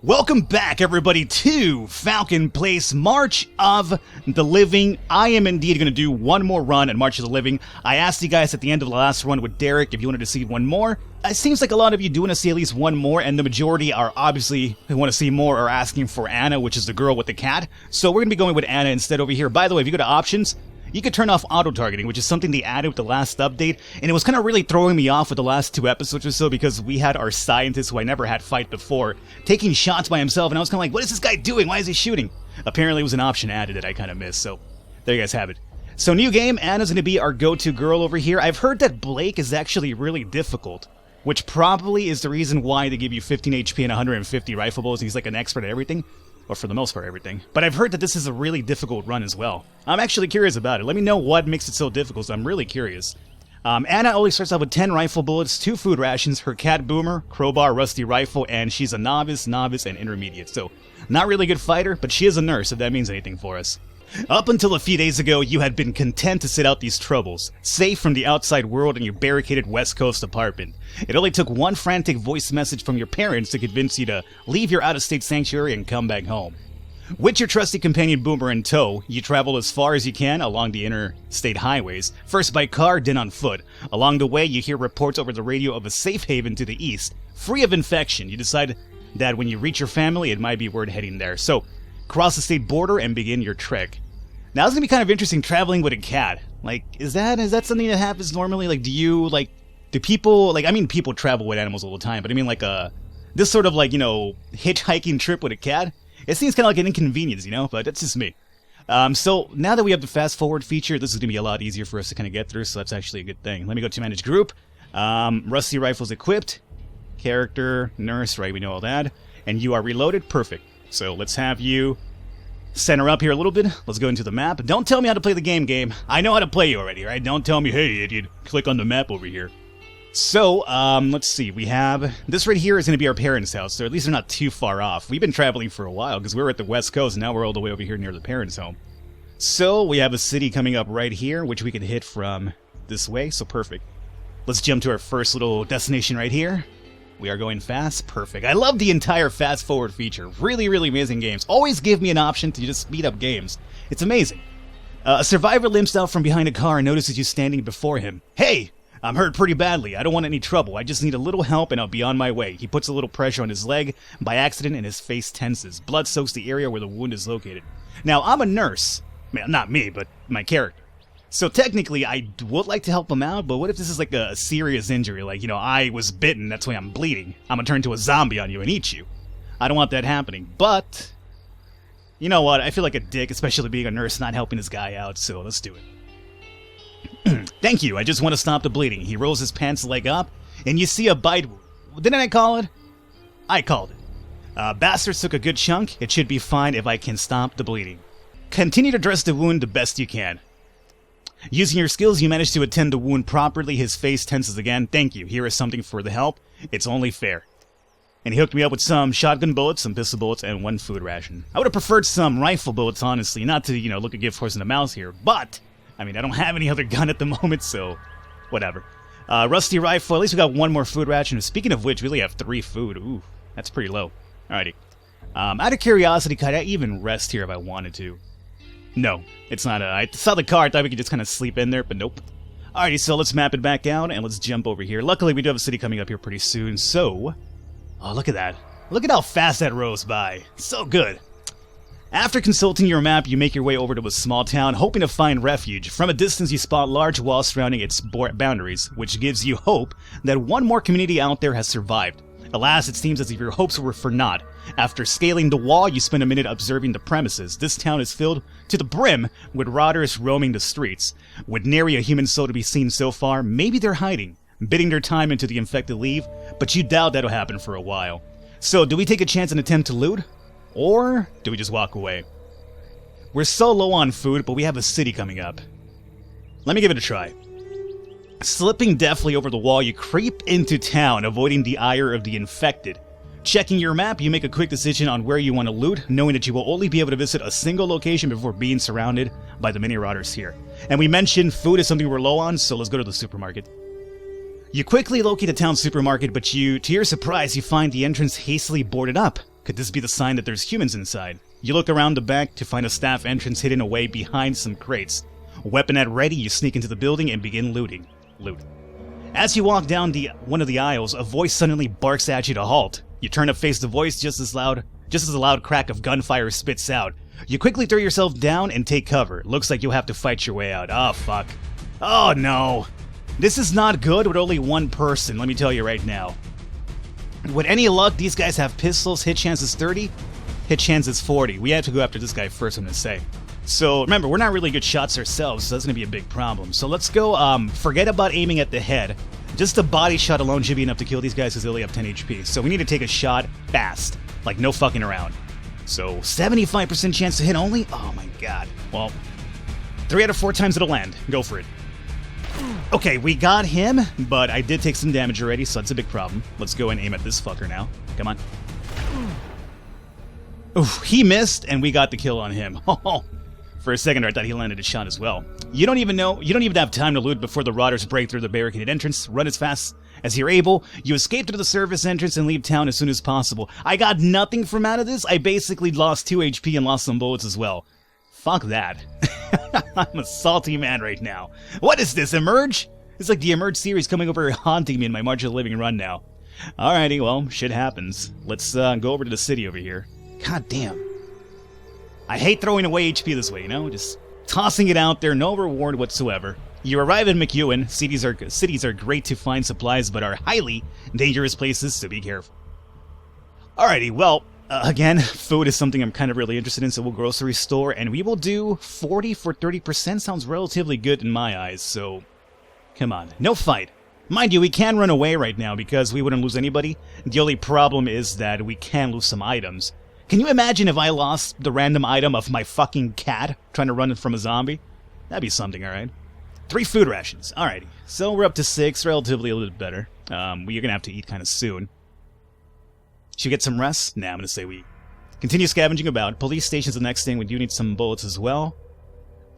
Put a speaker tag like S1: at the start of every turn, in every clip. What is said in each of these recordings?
S1: Welcome back, everybody, to Falcon Plays March of the Living. I am indeed going to do one more run at March of the Living. I asked you guys at the end of the last run with Derek if you wanted to see one more. It seems like a lot of you do want to see at least one more, and the majority are obviously who want to see more are asking for Anna, which is the girl with the cat. So we're going to be going with Anna instead over here. By the way, if you go to options, you could turn off auto-targeting, which is something they added with the last update, and it was kind of really throwing me off with the last 2 episodes or so because we had our scientist, who I never had fight before, taking shots by himself, and I was kind of like, what is this guy doing? Why is he shooting? Apparently it was an option added that I kind of missed, so there you guys have it. So new game, Anna's going to be our go-to girl over here. I've heard that Blake is actually really difficult, which probably is the reason why they give you 15 HP and 150 rifle bullets. He's like an expert at everything. Or for the most part, everything. But I've heard that this is a really difficult run as well. I'm actually curious about it. Let me know what makes it so difficult, so I'm really curious. Anna only starts out with 10 rifle bullets, 2 food rations, her cat boomer, crowbar, rusty rifle, and she's a novice, and intermediate. So, not really a good fighter, but she is a nurse, if that means anything for us. Up until a few days ago, you had been content to sit out these troubles, safe from the outside world in your barricaded West Coast apartment. It only took one frantic voice message from your parents to convince you to leave your out-of-state sanctuary and come back home. With your trusty companion Boomer in tow, you travel as far as you can along the interstate highways, first by car, then on foot. Along the way, you hear reports over the radio of a safe haven to the east, free of infection. You decide that when you reach your family, it might be worth heading there. So, cross the state border and begin your trek. Now, it's gonna be kind of interesting traveling with a cat. Like, is that something that happens normally? Like, do people, like, I mean, people travel with animals all the time, but I mean, like, this sort of, like, you know, hitchhiking trip with a cat? It seems kind of like an inconvenience, you know, but that's just me. So, now that we have the fast forward feature, this is gonna be a lot easier for us to kind of get through, so that's actually a good thing. Let me go to manage group. Rusty rifles equipped. Character, nurse, right, we know all that. And you are reloaded, perfect. So, let's have you center up here a little bit. Let's go into the map. Don't tell me how to play the game. I know how to play you already, right? Don't tell me, hey, idiot, click on the map over here. So, let's see. We have... This right here is going to be our parents' house, so at least they're not too far off. We've been traveling for a while, because we were at the West Coast, and now we're all the way over here near the parents' home. So, we have a city coming up right here, which we can hit from this way, so perfect. Let's jump to our first little destination right here. We are going fast. Perfect. I love the entire fast forward feature. Really, really amazing games. Always give me an option to just speed up games. It's amazing. A survivor limps out from behind a car and notices you standing before him. Hey! I'm hurt pretty badly. I don't want any trouble. I just need a little help and I'll be on my way. He puts a little pressure on his leg by accident and his face tenses. Blood soaks the area where the wound is located. Now, I'm a nurse. Well, not me, but my character. So technically, I would like to help him out, but what if this is like a serious injury? Like, you know, I was bitten, that's why I'm bleeding. I'm gonna turn into a zombie on you and eat you. I don't want that happening, but... You know what, I feel like a dick, especially being a nurse not helping this guy out, so let's do it. Thank you, I just want to stop the bleeding. He rolls his pants leg up, and you see a bite wound. Didn't I call it? I called it. Bastards took a good chunk. It should be fine if I can stop the bleeding. Continue to dress the wound the best you can. Using your skills, you manage to attend the wound properly. His face tenses again. Thank you. Here is something for the help. It's only fair. And he hooked me up with some shotgun bullets, some pistol bullets, and 1 food ration. I would have preferred some rifle bullets, honestly. Not to, you know, look a gift horse in the mouth here. But, I mean, I don't have any other gun at the moment, so whatever. Rusty rifle. At least we got 1 more food ration. Speaking of which, we only have 3 food. Ooh, that's pretty low. Alrighty. Out of curiosity, could I even rest here if I wanted to? No, it's not. I saw the car, I thought we could just kind of sleep in there, but nope. Alrighty, so let's map it back out, and let's jump over here. Luckily, we do have a city coming up here pretty soon, so... Oh, look at that. Look at how fast that rolls by. So good. After consulting your map, you make your way over to a small town, hoping to find refuge. From a distance, you spot large walls surrounding its boundaries, which gives you hope that one more community out there has survived. Alas, it seems as if your hopes were for naught. After scaling the wall, you spend a minute observing the premises. This town is filled to the brim with rotters roaming the streets. With nary a human soul to be seen so far, maybe they're hiding, bidding their time until the infected leave, but you doubt that'll happen for a while. So, do we take a chance and attempt to loot? Or do we just walk away? We're so low on food, but we have a city coming up. Let me give it a try. Slipping deftly over the wall, you creep into town, avoiding the ire of the infected. Checking your map, you make a quick decision on where you want to loot, knowing that you will only be able to visit a single location before being surrounded by the mini rotters here. And we mentioned food is something we're low on, so let's go to the supermarket. You quickly locate a town supermarket, but to your surprise, you find the entrance hastily boarded up. Could this be the sign that there's humans inside? You look around the back to find a staff entrance hidden away behind some crates. Weapon at ready, you sneak into the building and begin looting. As you walk down one of the aisles, a voice suddenly barks at you to halt. You turn to face the voice just as a loud crack of gunfire spits out. You quickly throw yourself down and take cover. Looks like you'll have to fight your way out. Oh, fuck. Oh, no. This is not good with only one person, let me tell you right now. With any luck, these guys have pistols. Hit chance is 30. Hit chance is 40. We have to go after this guy first, I'm going to say. So, remember, we're not really good shots ourselves, so that's going to be a big problem. So let's go, forget about aiming at the head. Just a body shot alone should be enough to kill these guys because they only have 10 HP. So we need to take a shot fast. Like, no fucking around. So, 75% chance to hit only? Oh my god. Well, 3 out of 4 times it'll land. Go for it. Okay, we got him, but I did take some damage already, so that's a big problem. Let's go and aim at this fucker now. Come on. Oof, he missed, and we got the kill on him. For a second, I thought he landed a shot as well. You don't even have time to loot before the Rotters break through the barricaded entrance. Run as fast as you're able. You escape through the service entrance and leave town as soon as possible. I got nothing from out of this. I basically lost 2 HP and lost some bullets as well. Fuck that. I'm a salty man right now. What is this, Emerge? It's like the Emerge series coming over haunting me in my March of the Living run now. Alrighty, well, shit happens. Let's go over to the city over here. God damn. I hate throwing away HP this way, you know? Just tossing it out there, no reward whatsoever. You arrive in McEwen. Cities are great to find supplies, but are highly dangerous places, so be careful. Alrighty, well, again, food is something I'm kind of really interested in, so we'll grocery store, and we will do 40 for 30%. Sounds relatively good in my eyes, so come on. No fight. Mind you, we can run away right now because we wouldn't lose anybody. The only problem is that we can lose some items. Can you imagine if I lost the random item of my fucking cat trying to run it from a zombie? That'd be something, alright? 3 food rations. Alrighty. So we're up to 6, relatively a little bit better. We're gonna have to eat kind of soon. Should we get some rest? Nah, I'm gonna say we continue scavenging about. Police station's the next thing. We do need some bullets as well.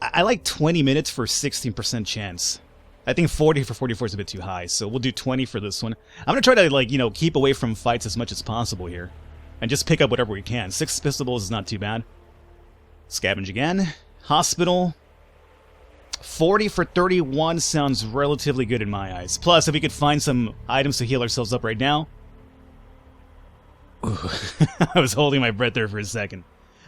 S1: I like 20 minutes for 16% chance. I think 40 for 44 is a bit too high, so we'll do 20 for this one. I'm gonna try to, like, you know, keep away from fights as much as possible here. And just pick up whatever we can. 6 pistols is not too bad. Scavenge again. Hospital. 40 for 31 sounds relatively good in my eyes. Plus, if we could find some items to heal ourselves up right now. Ooh, I was holding my breath there for a second.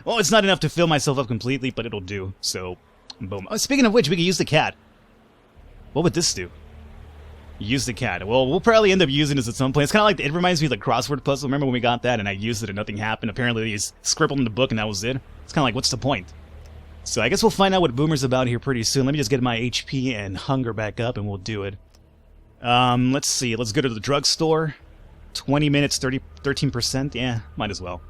S1: Well, it's not enough to fill myself up completely, but it'll do. So, boom. Oh, speaking of which, we could use the cat. What would this do? Use the cat. Well, we'll probably end up using this at some point. It's kind of like, it reminds me of the crossword puzzle. Remember when we got that and I used it and nothing happened? Apparently he's scribbled in the book and that was it. It's kind of like, what's the point? So I guess we'll find out what Boomer's about here pretty soon. Let me just get my HP and hunger back up and we'll do it. Let's see. Let's go to the drugstore. 20 minutes, 13%. Yeah, might as well.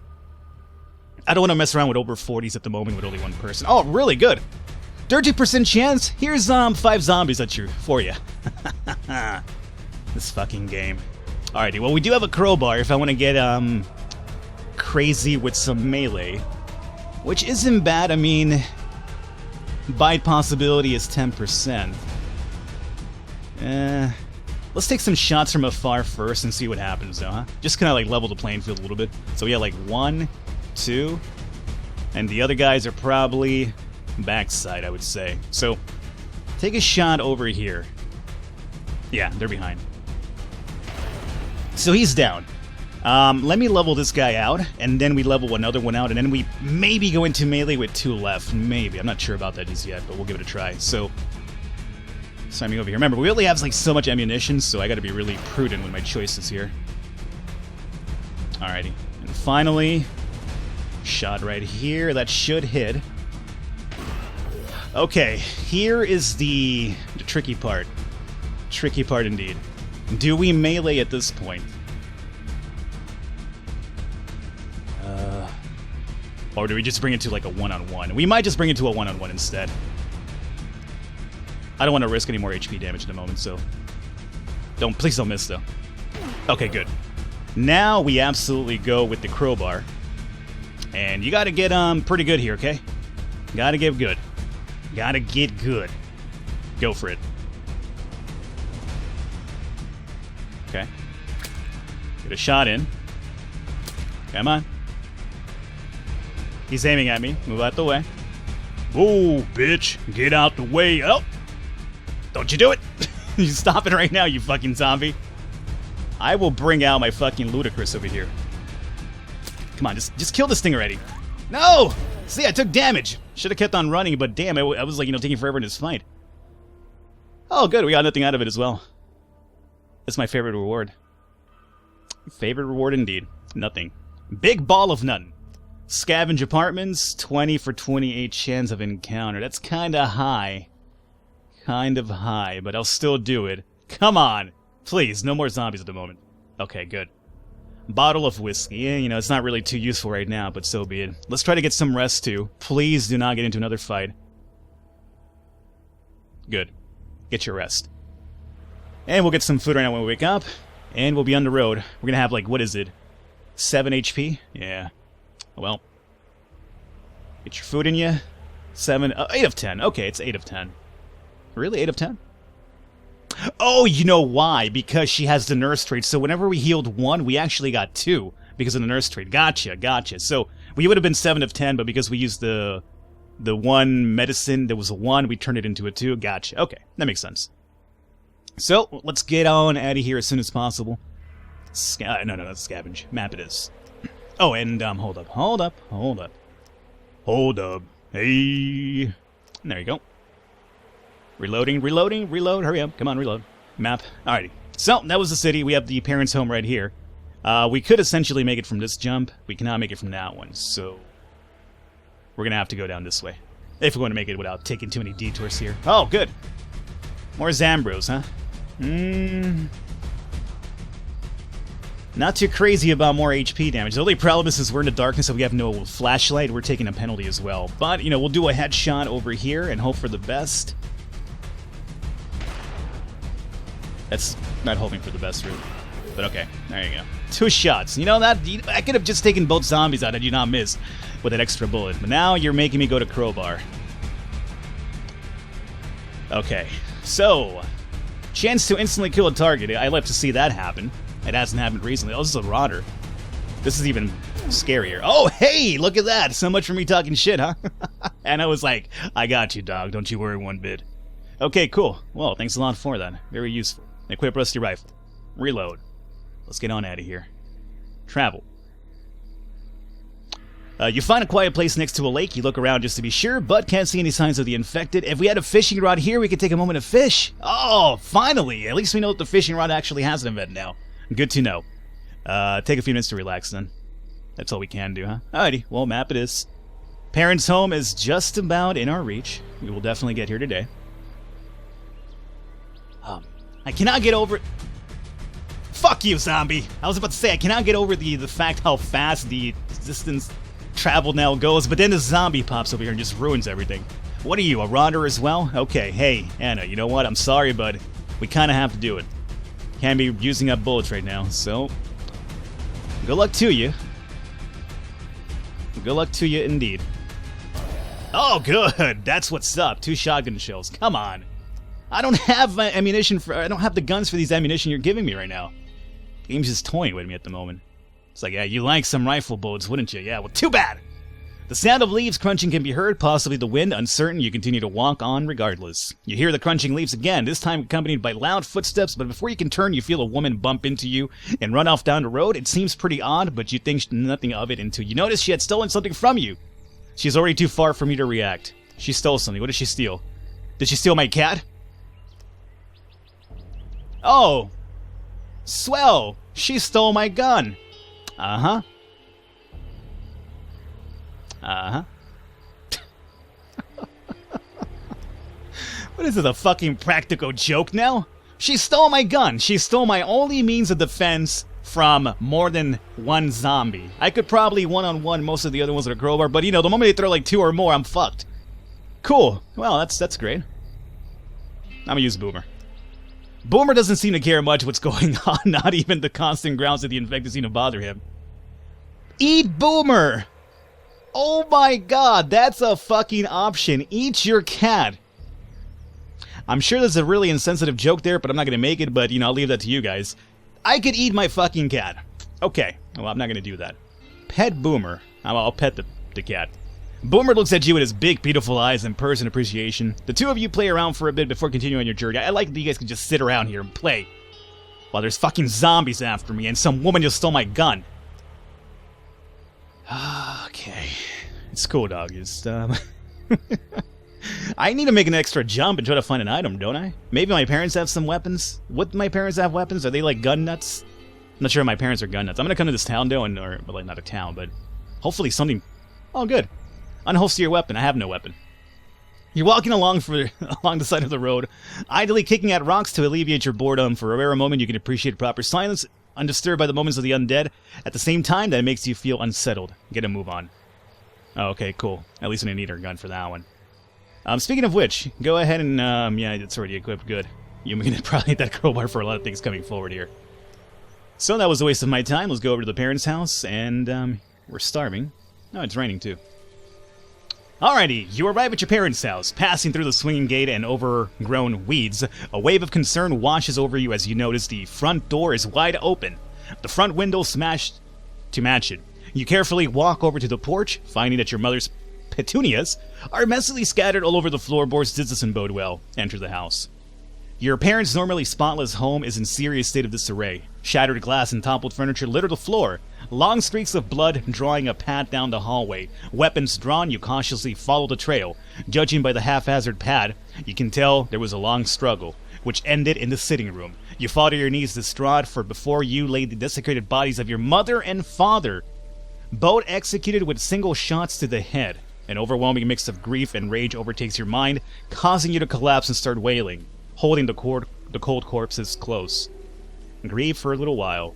S1: I don't want to mess around with over 40s at the moment with only one person. Oh, really good. 30% chance? Here's 5 zombies for you. This fucking game. Alrighty, well we do have a crowbar if I want to get crazy with some melee. Which isn't bad, I mean, bite possibility is 10%. Let's take some shots from afar first and see what happens though, huh? Just kind of like level the playing field a little bit. So we have like 1, 2, and the other guys are probably backside, I would say. So, take a shot over here. Yeah, they're behind. So he's down. Let me level this guy out, and then we level another one out, and then we maybe go into melee with 2 left. Maybe. I'm not sure about that just yet, but we'll give it a try. So, sign me over here. Remember, we only have like so much ammunition, so I gotta be really prudent with my choices here. Alrighty. And finally, shot right here. That should hit. Okay, here is the tricky part. Tricky part indeed. Do we melee at this point? Or do we just bring it to like a one-on-one? We might just bring it to a one-on-one instead. I don't want to risk any more HP damage in the moment, so... Please don't miss though. Okay, good. Now we absolutely go with the crowbar. And you gotta get pretty good here, okay? Gotta get good. Gotta get good. Go for it. Okay. Get a shot in. Come on. He's aiming at me. Move out the way. Whoa, bitch. Get out the way. Oh! Don't you do it! You stop it right now, you fucking zombie. I will bring out my fucking ludicrous over here. Come on, just kill this thing already. No! See, I took damage. Should have kept on running, but damn, I was like, taking forever in this fight. Oh, good, we got nothing out of it as well. That's my favorite reward. Favorite reward indeed. Nothing. Big ball of none. Scavenge apartments, 20 for 28 chance of encounter. That's kinda high. Kind of high, but I'll still do it. Come on! Please, no more zombies at the moment. Okay, good. Bottle of whiskey. Yeah, it's not really too useful right now, but so be it. Let's try to get some rest, too. Please do not get into another fight. Good. Get your rest. And we'll get some food right now when we wake up. And we'll be on the road. We're gonna have, like, what is it? 7 HP? Yeah. Well. Get your food in you. 8 of 10. Okay, it's 8 of 10. Really? 8 of 10? Oh, you know why? Because she has the nurse trait. So whenever we healed 1, we actually got 2 because of the nurse trait. Gotcha. So we would have been 7 of 10, but because we used the one medicine, there was a 1, we turned it into a 2. Gotcha. Okay, that makes sense. So let's get on out of here as soon as possible. No, that's scavenge. Map it is. Oh, and hold up. Hey. There you go. Reloading, reload, hurry up, come on, reload. Map, alrighty. So, that was the city, we have the parents' home right here. We could essentially make it from this jump, we cannot make it from that one, so... We're gonna have to go down this way. If we're going to make it without taking too many detours here. Oh, good! More Zambros, huh? Not too crazy about more HP damage. The only problem is we're in the darkness and we have no flashlight, we're taking a penalty as well. But, we'll do a headshot over here and hope for the best. That's not hoping for the best route. But okay, there you go. 2 shots. I could have just taken both zombies out had you not missed with that extra bullet. But now you're making me go to crowbar. Okay, so... Chance to instantly kill a target. I love to see that happen. It hasn't happened recently. Oh, this is a rotter. This is even scarier. Oh, hey, look at that. So much for me talking shit, huh? And I was like, I got you, dog. Don't you worry one bit. Okay, cool. Well, thanks a lot for that. Very useful. Equip rusty rifle. Reload. Let's get on out of here. Travel. You find a quiet place next to a lake. You look around just to be sure, but can't see any signs of the infected. If we had a fishing rod here, we could take a moment to fish. Oh, finally! At least we know that the fishing rod actually has an event now. Good to know. Take a few minutes to relax then. That's all we can do, huh? Alrighty, well, map it is. Parents' home is just about in our reach. We will definitely get here today. I cannot get over... Fuck you, zombie! I was about to say, I cannot get over the fact how fast the distance travel now goes, but then the zombie pops over here and just ruins everything. What are you, a rodder as well? Okay, hey, Anna, you know what? I'm sorry, bud. We kind of have to do it. Can't be using up bullets right now, so... Good luck to you. Good luck to you, indeed. Oh, good! That's what's up. 2 shotgun shells. Come on. I don't have ammunition for... I don't have the guns for these ammunition you're giving me right now. Game's just toying with me at the moment. It's like, yeah, you like some rifle bullets, wouldn't you? Yeah, well, too bad! The sound of leaves crunching can be heard, possibly the wind. Uncertain, you continue to walk on regardless. You hear the crunching leaves again, this time accompanied by loud footsteps, but before you can turn, you feel a woman bump into you and run off down the road. It seems pretty odd, but you think nothing of it until you notice she had stolen something from you. She's already too far for me to react. She stole something. What did she steal? Did she steal my cat? Oh! Swell! She stole my gun! Uh-huh. Uh-huh. What is it, a fucking practical joke now? She stole my gun! She stole my only means of defense from more than one zombie. I could probably one-on-one most of the other ones with a crowbar, but the moment they throw like 2 or more, I'm fucked. Cool. Well, that's great. I'm gonna use Boomer. Boomer doesn't seem to care much what's going on, not even the constant grounds of the infected seem to bother him. Eat Boomer! Oh my god, that's a fucking option. Eat your cat. I'm sure there's a really insensitive joke there, but I'm not gonna make it, but, I'll leave that to you guys. I could eat my fucking cat. Okay, well, I'm not gonna do that. Pet Boomer. I'll pet the cat. Boomer looks at you with his big, beautiful eyes and purrs in appreciation. The two of you play around for a bit before continuing on your journey. I like that you guys can just sit around here and play while there's fucking zombies after me and some woman just stole my gun. Okay. It's cool, dog. Just, I need to make an extra jump and try to find an item, don't I? Maybe my parents have some weapons? Would my parents have weapons? Are they, like, gun nuts? I'm not sure if my parents are gun nuts. I'm gonna come to this town, though, or, well, like, not a town, but hopefully something... Oh, good. Unholster your weapon. I have no weapon. You're walking along the side of the road, idly kicking at rocks to alleviate your boredom. For a rare moment, you can appreciate proper silence, undisturbed by the moments of the undead. At the same time, that makes you feel unsettled. Get a move on. Oh, okay, cool. At least I didn't need our gun for that one. Speaking of which, go ahead and, yeah, it's already equipped. Good. You're gonna probably need that crowbar for a lot of things coming forward here. So that was a waste of my time. Let's go over to the parents' house, and, we're starving. Oh, it's raining, too. Alrighty, you arrive at your parents' house. Passing through the swinging gate and overgrown weeds, a wave of concern washes over you as you notice the front door is wide open. The front window smashed to match it. You carefully walk over to the porch, finding that your mother's petunias are messily scattered all over the floorboards. This doesn't bode well. Enter the house. Your parents' normally spotless home is in serious state of disarray. Shattered glass and toppled furniture litter the floor. Long streaks of blood drawing a path down the hallway. Weapons drawn, you cautiously follow the trail. Judging by the haphazard pad, you can tell there was a long struggle, which ended in the sitting room. You fall to your knees distraught, for before you lay the desecrated bodies of your mother and father, both executed with single shots to the head. An overwhelming mix of grief and rage overtakes your mind, causing you to collapse and start wailing, holding the cold corpses close. Grieve for a little while.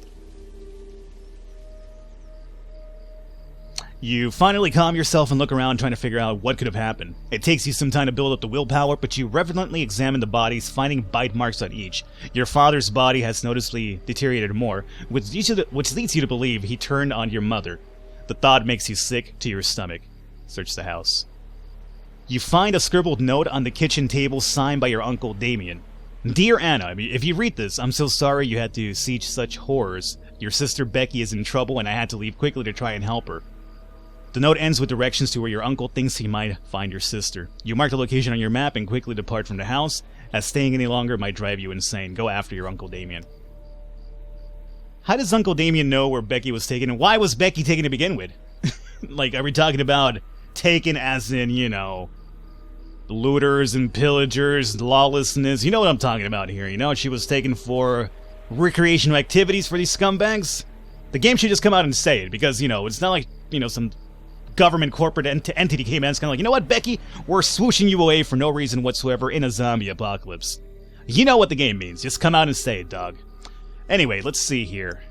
S1: You finally calm yourself and look around, trying to figure out what could have happened. It takes you some time to build up the willpower, but you reverently examine the bodies, finding bite marks on each. Your father's body has noticeably deteriorated more, which leads you to believe he turned on your mother. The thought makes you sick to your stomach. Search the house. You find a scribbled note on the kitchen table signed by your Uncle Damien. Dear Anna, if you read this, I'm so sorry you had to see such horrors. Your sister Becky is in trouble and I had to leave quickly to try and help her. The note ends with directions to where your uncle thinks he might find your sister. You mark the location on your map and quickly depart from the house, as staying any longer might drive you insane. Go after your Uncle Damien. How does Uncle Damien know where Becky was taken, and why was Becky taken to begin with? Like, are we talking about taken as in, you know, looters and pillagers, lawlessness? You know what I'm talking about here, you know? She was taken for recreational activities for these scumbags? The game should just come out and say it, because, you know, it's not like, you know, some government corporate entity came in. It's kind of like, you know what, Becky? We're swooshing you away for no reason whatsoever in a zombie apocalypse. You know what the game means. Just come out and say it, dog. Anyway, let's see here.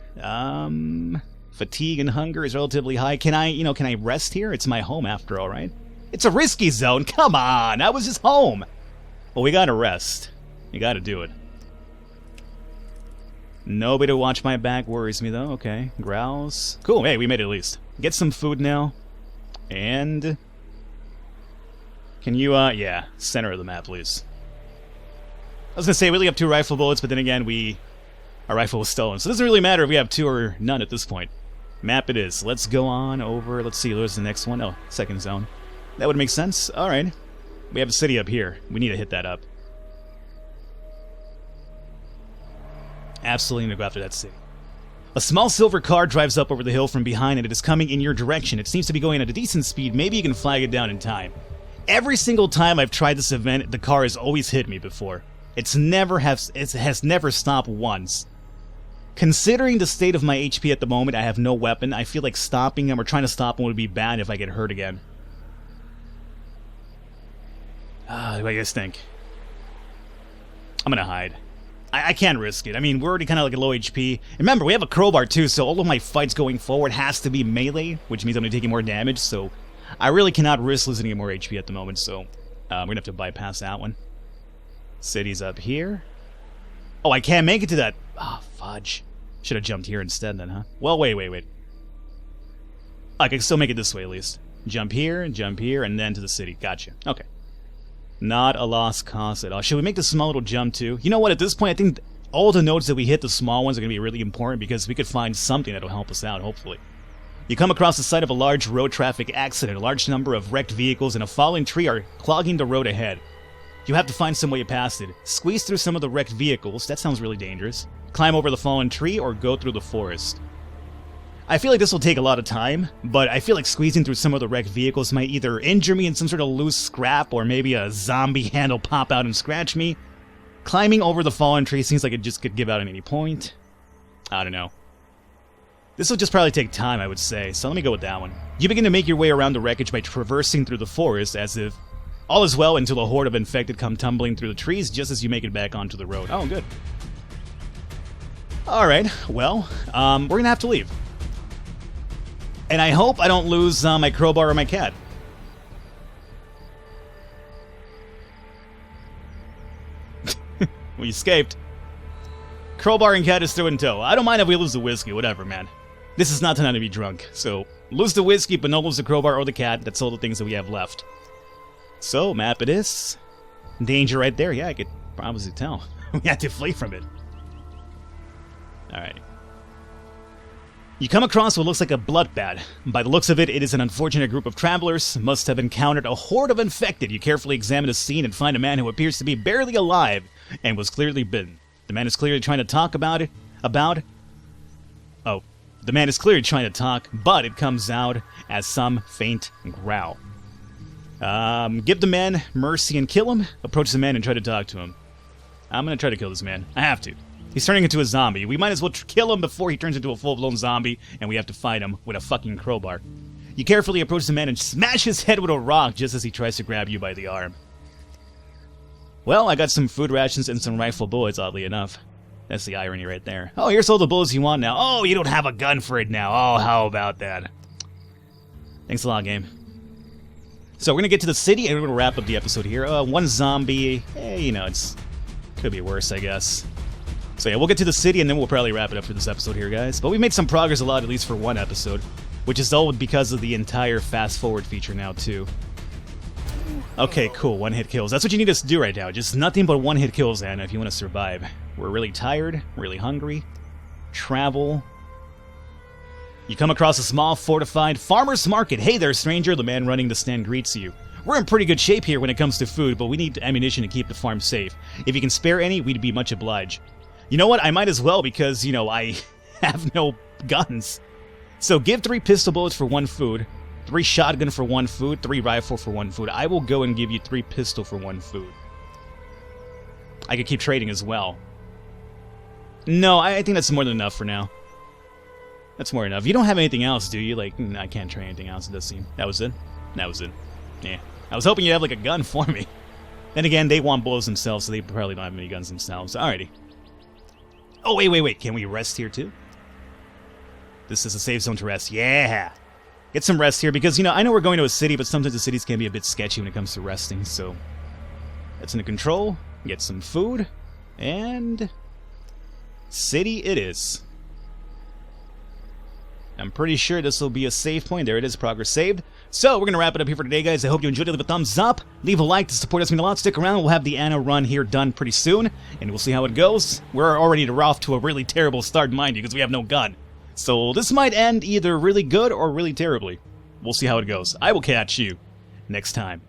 S1: Fatigue and hunger is relatively high. Can I rest here? It's my home after all, right? It's a risky zone. Come on. I was just home. Well, we gotta rest. You gotta do it. Nobody to watch my back worries me, though. Okay. Growls. Cool. Hey, we made it at least. Get some food now. And... Can you, yeah. Center of the map, please. I was gonna say, we only have 2 rifle bullets, but then again, our rifle was stolen. So it doesn't really matter if we have 2 or none at this point. Map it is. Let's go on over. Let's see, where's the next one? Oh, second zone. That would make sense. Alright. We have a city up here. We need to hit that up. Absolutely need to go after that city. A small silver car drives up over the hill from behind, and it is coming in your direction. It seems to be going at a decent speed. Maybe you can flag it down in time. Every single time I've tried this event, the car has always hit me before. It has never stopped once. Considering the state of my HP at the moment, I have no weapon. I feel like stopping him or trying to stop him would be bad if I get hurt again. What do you guys think? I'm gonna hide. I can't risk it. I mean, we're already kind of like a low HP. Remember, we have a crowbar too, so all of my fights going forward has to be melee, which means I'm going to be taking more damage, so I really cannot risk losing any more HP at the moment, so we're going to have to bypass that one. City's up here. Oh, I can't make it to that. Ah, oh, fudge. Should have jumped here instead then, huh? Well, wait. I can still make it this way at least. Jump here, and then to the city. Gotcha. Okay. Not a lost cause at all. Should we make the small little jump too? You know what, at this point, I think all the nodes that we hit, the small ones, are going to be really important because we could find something that'll help us out, hopefully. You come across the site of a large road traffic accident. A large number of wrecked vehicles and a fallen tree are clogging the road ahead. You have to find some way past it. Squeeze through some of the wrecked vehicles. That sounds really dangerous. Climb over the fallen tree or go through the forest. I feel like this will take a lot of time, but I feel like squeezing through some of the wrecked vehicles might either injure me in some sort of loose scrap or maybe a zombie hand will pop out and scratch me. Climbing over the fallen tree seems like it just could give out at any point. I don't know. This will just probably take time, I would say, so let me go with that one. You begin to make your way around the wreckage by traversing through the forest as if all is well until a horde of infected come tumbling through the trees just as you make it back onto the road. Oh, good. Alright, well, we're gonna have to leave. And I hope I don't lose my crowbar or my cat. We escaped. Crowbar and cat is still in tow. I don't mind if we lose the whiskey, whatever, man. This is not time to be drunk, so lose the whiskey, but don't lose the crowbar or the cat. That's all the things that we have left. So, map it is. Danger right there. Yeah, I could probably tell. We had to flee from it. Alright. You come across what looks like a bloodbath. By the looks of it, it is an unfortunate group of travelers. Must have encountered a horde of infected. You carefully examine the scene and find a man who appears to be barely alive and was clearly bitten. The man is clearly trying to talk about it. The man is clearly trying to talk, but it comes out as some faint growl. Give the man mercy and kill him. Approach the man and try to talk to him. I'm gonna try to kill this man. I have to. He's turning into a zombie. We might as well kill him before he turns into a full-blown zombie, and we have to fight him with a fucking crowbar. You carefully approach the man and smash his head with a rock just as he tries to grab you by the arm. Well, I got some food rations and some rifle bullets, oddly enough. That's the irony right there. Oh, here's all the bullets you want now. Oh, you don't have a gun for it now. Oh, how about that? Thanks a lot, game. So we're going to get to the city, and we're going to wrap up the episode here. One zombie. You know, it's could be worse, I guess. So yeah, we'll get to the city, and then we'll probably wrap it up for this episode here, guys. But we made some progress a lot, at least for one episode, which is all because of the entire fast-forward feature now, too. Okay, cool. One-hit kills. That's what you need us to do right now. Just nothing but one-hit kills, Anna, if you want to survive. We're really tired, really hungry. Travel. You come across a small, fortified farmer's market. Hey there, stranger. The man running the stand greets you. We're in pretty good shape here when it comes to food, but we need ammunition to keep the farm safe. If you can spare any, we'd be much obliged. You know what? I might as well because, you know, I have no guns. So give 3 pistol bullets for 1 food. 3 shotgun for 1 food, 3 rifle for 1 food. I will go and give you 3 pistol for 1 food. I could keep trading as well. No, I think that's more than enough for now. That's more than enough. You don't have anything else, do you? Like, I can't trade anything else, it does seem. That was it? That was it. Yeah. I was hoping you'd have, like, a gun for me. Then again, they want bullets themselves, so they probably don't have any guns themselves. Alrighty. Oh, wait. Can we rest here, too? This is a safe zone to rest. Yeah! Get some rest here, because, you know, I know we're going to a city, but sometimes the cities can be a bit sketchy when it comes to resting, so... That's under control. Get some food. And... City it is. I'm pretty sure this will be a save point. There it is, progress saved. So, we're going to wrap it up here for today, guys. I hope you enjoyed it. Leave a thumbs up. Leave a like to support us mean a lot. Stick around. We'll have the Anna run here done pretty soon, and we'll see how it goes. We're already off to a really terrible start, mind you, because we have no gun. So, this might end either really good or really terribly. We'll see how it goes. I will catch you next time.